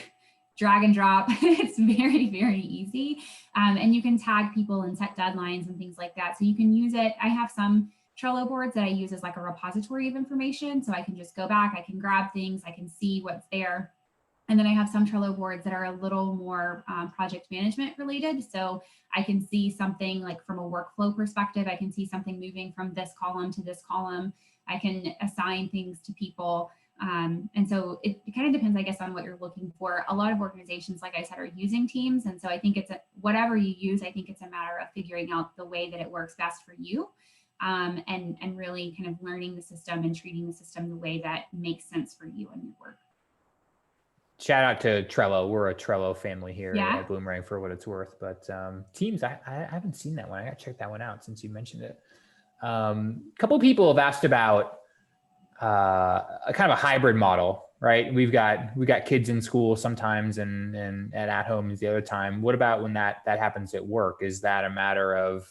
drag and drop. It's very, very easy. And you can tag people and set deadlines and things like that. So you can use it. I have some Trello boards that I use as like a repository of information. So I can just go back, I can grab things, I can see what's there. And then I have some Trello boards that are a little more project management related. So I can see something like from a workflow perspective, I can see something moving from this column to this column. I can assign things to people. And so it kind of depends, I guess, on what you're looking for. A lot of organizations, like I said, are using Teams. And so I think whatever you use, I think it's a matter of figuring out the way that it works best for you, and really kind of learning the system and treating the system the way that makes sense for you and your work. Shout out to Trello. We're a Trello family here Yeah. at Boomerang for what it's worth. But Teams, I haven't seen that one. I got to check that one out since you mentioned it. A couple of people have asked about a kind of a hybrid model, right? We've got kids in school sometimes and at home is the other time. What about when that happens at work? Is that a matter of,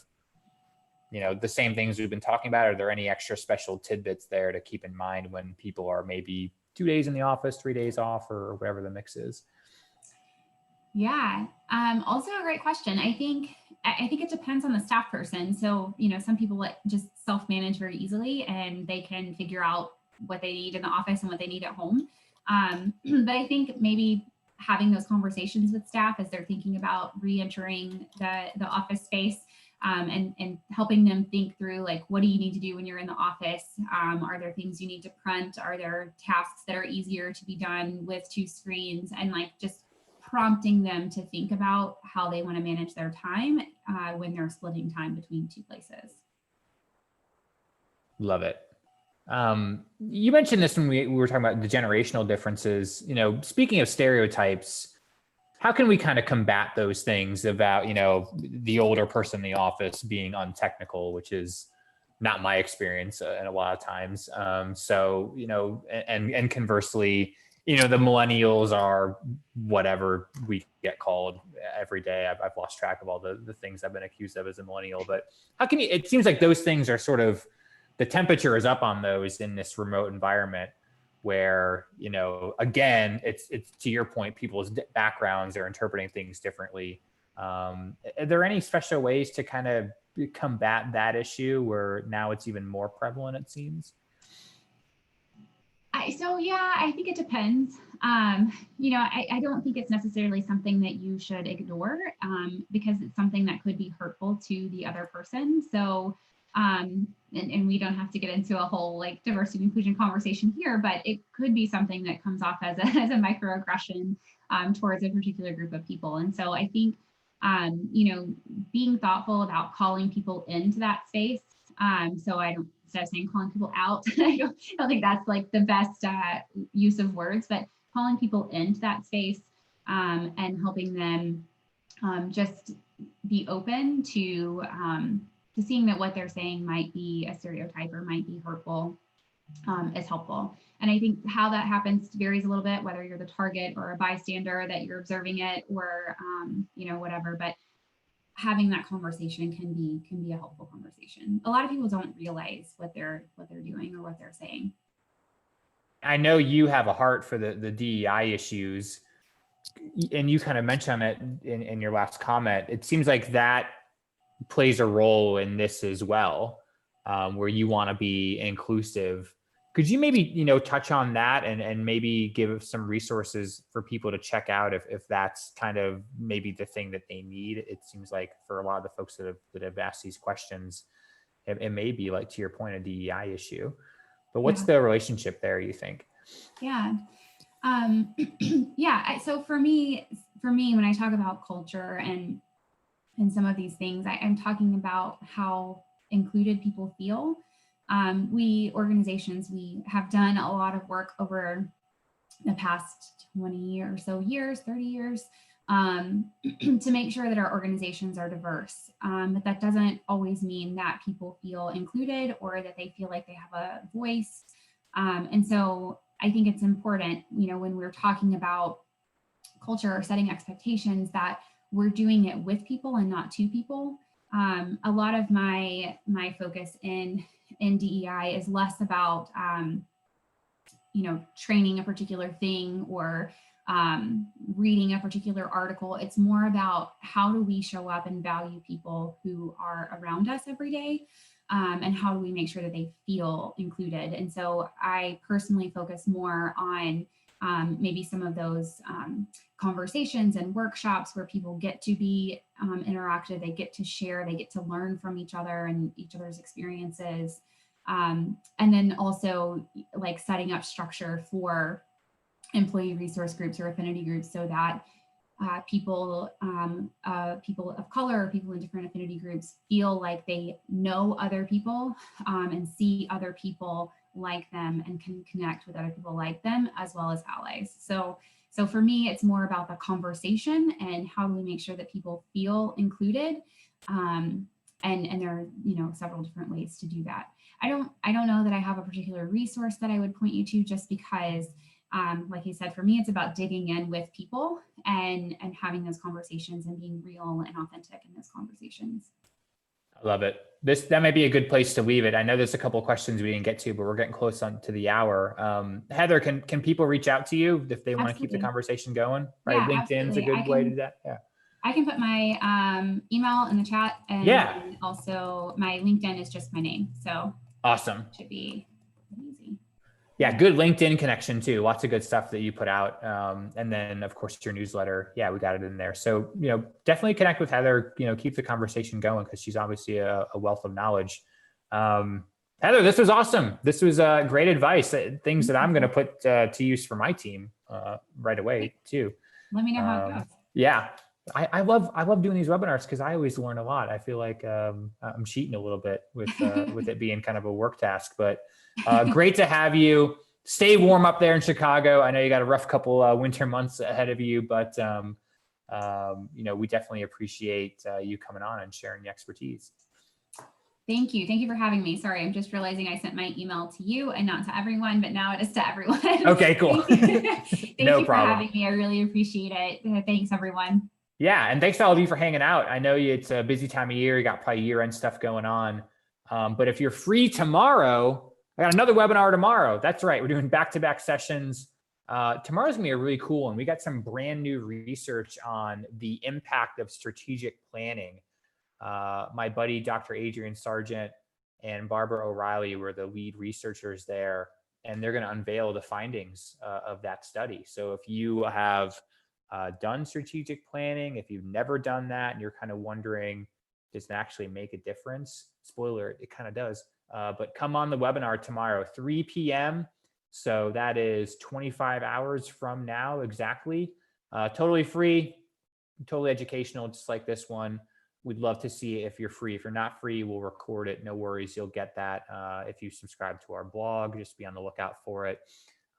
the same things we've been talking about? Are there any extra special tidbits there to keep in mind when people are maybe 2 days in the office, 3 days off, or whatever the mix is? Yeah. Also a great question. I think it depends on the staff person. So, some people just self-manage very easily and they can figure out what they need in the office and what they need at home. But I think maybe having those conversations with staff as they're thinking about re-entering the office space, and helping them think through, like, what do you need to do when you're in the office? Are there things you need to print? Are there tasks that are easier to be done with 2 screens? And just prompting them to think about how they want to manage their time when they're splitting time between 2 places. Love it. You mentioned this when we were talking about the generational differences. Speaking of stereotypes, how can we kind of combat those things about, the older person in the office being untechnical, which is not my experience in a lot of times. So, and conversely, the millennials are whatever we get called every day. I've lost track of all the things I've been accused of as a millennial, but it seems like those things are sort of, the temperature is up on those in this remote environment where, again, it's to your point, people's backgrounds are interpreting things differently. Are there any special ways to kind of combat that issue where now it's even more prevalent, it seems? I think it depends. I don't think it's necessarily something that you should ignore, because it's something that could be hurtful to the other person. So, and we don't have to get into a whole diversity and inclusion conversation here, but it could be something that comes off as a microaggression towards a particular group of people. And so I think, being thoughtful about calling people into that space. So instead of saying calling people out, I don't think that's the best use of words, but calling people into that space, and helping them just be open to seeing that what they're saying might be a stereotype or might be hurtful, is helpful. And I think how that happens varies a little bit, whether you're the target or a bystander that you're observing it, or whatever. But having that conversation can be a helpful conversation. A lot of people don't realize what they're doing or what they're saying. I know you have a heart for the DEI issues, and you kind of mentioned it in your last comment. It seems like that plays a role in this as well, where you want to be inclusive. Could you maybe, touch on that and maybe give some resources for people to check out if that's kind of maybe the thing that they need? It seems like for a lot of the folks that have asked these questions, it may be, like, to your point, a DEI issue. But what's the relationship there, you think? Yeah. So for me, when I talk about culture and some of these things, I'm talking about how included people feel. We have done a lot of work over the past 20 or so years, 30 years, to make sure that our organizations are diverse. But that doesn't always mean that people feel included or that they feel like they have a voice. And so I think it's important, when we're talking about culture or setting expectations, that we're doing it with people and not to people. A lot of my focus in DEI is less about, training a particular thing or reading a particular article. It's more about how do we show up and value people who are around us every day, and how do we make sure that they feel included. And so I personally focus more on maybe some of those conversations and workshops where people get to be interactive, they get to share, they get to learn from each other and each other's experiences. And then also like setting up structure for employee resource groups or affinity groups so that people of color, people in different affinity groups feel like they know other people and see other people like them and can connect with other people like them as well as allies. So for me, it's more about the conversation and how do we make sure that people feel included. And there are, several different ways to do that. I don't know that I have a particular resource that I would point you to, just because like you said, for me, it's about digging in with people and having those conversations and being real and authentic in those conversations. I love it. That might be a good place to leave it. I know there's a couple of questions we didn't get to, but we're getting close to the hour. Heather, can people reach out to you if they want to keep the conversation going? Right, yeah, LinkedIn's a good way to do that. Yeah, I can put my email in the chat, and also my LinkedIn is just my name. So awesome. It should be easy. Yeah, good LinkedIn connection too. Lots of good stuff that you put out. And then of course your newsletter. Yeah, we got it in there. So, definitely connect with Heather, keep the conversation going because she's obviously a wealth of knowledge. Heather, this was awesome. This was great advice, things that I'm going to put to use for my team right away too. Let me know how it goes. Yeah. I love doing these webinars because I always learn a lot. I feel like I'm cheating a little bit with it being kind of a work task, but great to have you. Stay warm up there in Chicago. I know you got a rough couple winter months ahead of you, but we definitely appreciate you coming on and sharing the expertise. Thank you. Thank you for having me. Sorry, I'm just realizing I sent my email to you and not to everyone, but now it is to everyone. Okay, cool. Thank no you problem. for having me. I really appreciate it. Thanks, everyone. Yeah, and thanks to all of you for hanging out. I know it's a busy time of year. You got probably year-end stuff going on. But if you're free tomorrow, I got another webinar tomorrow. That's right. We're doing back-to-back sessions. Tomorrow's gonna be a really cool one. We got some brand new research on the impact of strategic planning. My buddy, Dr. Adrian Sargent and Barbara O'Reilly were the lead researchers there, and they're gonna unveil the findings of that study. So if you have done strategic planning, if you've never done that and you're kind of wondering, does it actually make a difference? Spoiler, it kind of does. But come on the webinar tomorrow, 3 p.m. So that is 25 hours from now exactly. Totally free, totally educational, just like this one. We'd love to see it if you're free. If you're not free, we'll record it. No worries, you'll get that. If you subscribe to our blog, just be on the lookout for it.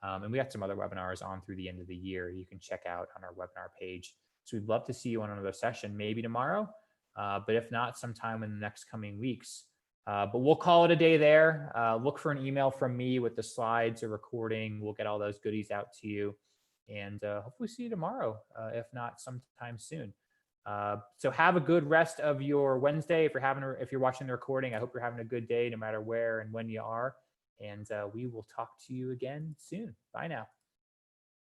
And we got some other webinars on through the end of the year you can check out on our webinar page. So we'd love to see you on another session, maybe tomorrow, but if not, sometime in the next coming weeks. But we'll call it a day there. Look for an email from me with the slides or recording. You'll get all those goodies out to you, and hopefully see you tomorrow, if not sometime soon. So have a good rest of your Wednesday. If you're watching the recording, I hope you're having a good day no matter where and when you are. And we will talk to you again soon. Bye now.